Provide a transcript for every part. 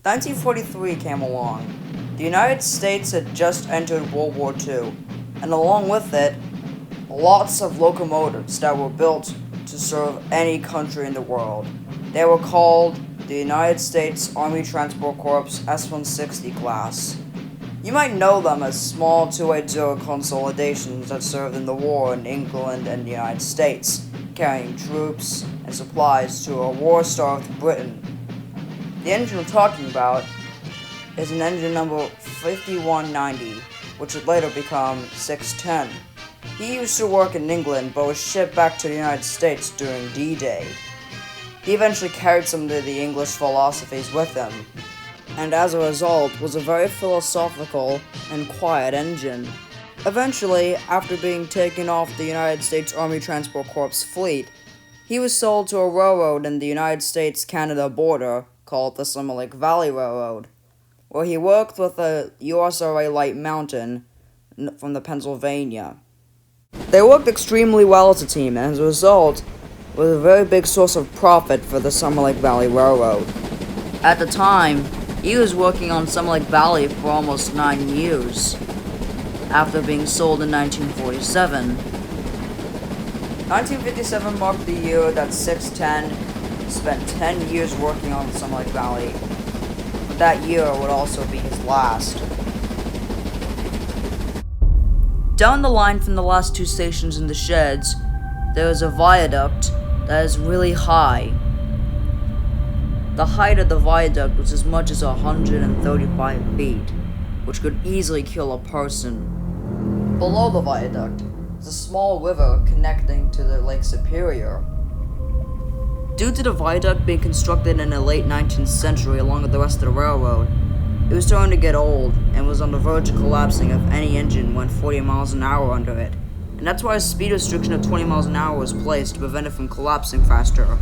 1943 came along. The United States had just entered World War II, and along with it, lots of locomotives that were built to serve any country in the world. They were called the United States Army Transport Corps S160 class. You might know them as small 280 consolidations that served in the war in England and the United States, carrying troops and supplies to a war-starved Britain. The engine we're talking about is an engine number 5190, which would later become 610. He used to work in England but was shipped back to the United States during D-Day. He eventually carried some of the English philosophies with him, and as a result was a very philosophical and quiet engine. Eventually, after being taken off the United States Army Transport Corps fleet, he was sold to a railroad in the United States-Canada border called the Summer Lake Valley Railroad, where he worked with a USRA Light Mountain from the Pennsylvania. They worked extremely well as a team, and as a result, was a very big source of profit for the Summer Lake Valley Railroad. At the time, he was working on Summer Lake Valley for almost 9 years, after being sold in 1947. 1957 marked the year that 610 spent 10 years working on the Summer Lake Valley, but that year would also be his last. Down the line from the last two stations in the sheds, there is a viaduct that is really high. The height of the viaduct was as much as 135 feet, which could easily kill a person. Below the viaduct is a small river connecting to the Lake Superior. Due to the viaduct being constructed in the late 19th century along with the rest of the railroad, it was starting to get old and was on the verge of collapsing if any engine went 40 miles an hour under it, and that's why a speed restriction of 20 miles an hour was placed to prevent it from collapsing faster.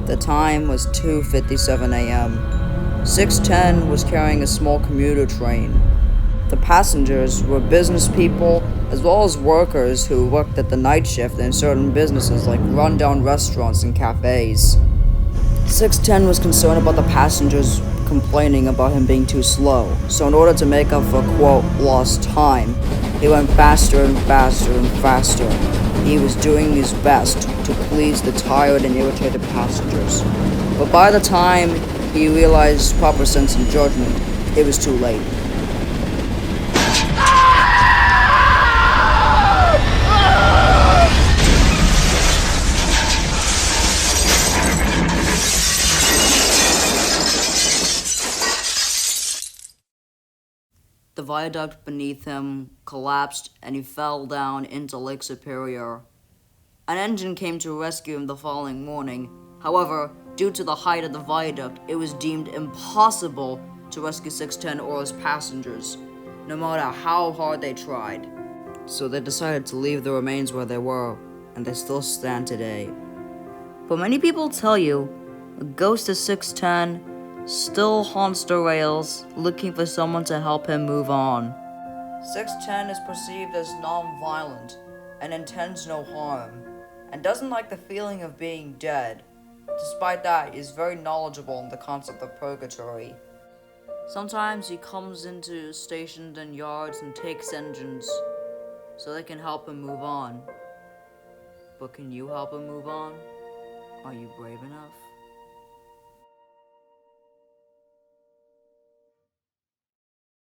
The time was 2:57 a.m. 610 was carrying a small commuter train. The passengers were business people as well as workers who worked at the night shift in certain businesses like rundown restaurants and cafes. 610 was concerned about the passengers complaining about him being too slow, so in order to make up for, quote, lost time, he went faster and faster and faster. He was doing his best to please the tired and irritated passengers. But by the time he realized proper sense and judgment, it was too late. The viaduct beneath him collapsed and he fell down into Lake Superior. An engine came to rescue him the following morning. However, due to the height of the viaduct, it was deemed impossible to rescue 610 or his passengers, no matter how hard they tried. So they decided to leave the remains where they were, and they still stand today. But many people tell you, the ghost of 610 still haunts the rails, looking for someone to help him move on. 610 is perceived as non-violent and intends no harm, and doesn't like the feeling of being dead. Despite that, he is very knowledgeable in the concept of purgatory. Sometimes he comes into stations and yards and takes engines so they can help him move on. But can you help him move on? Are you brave enough?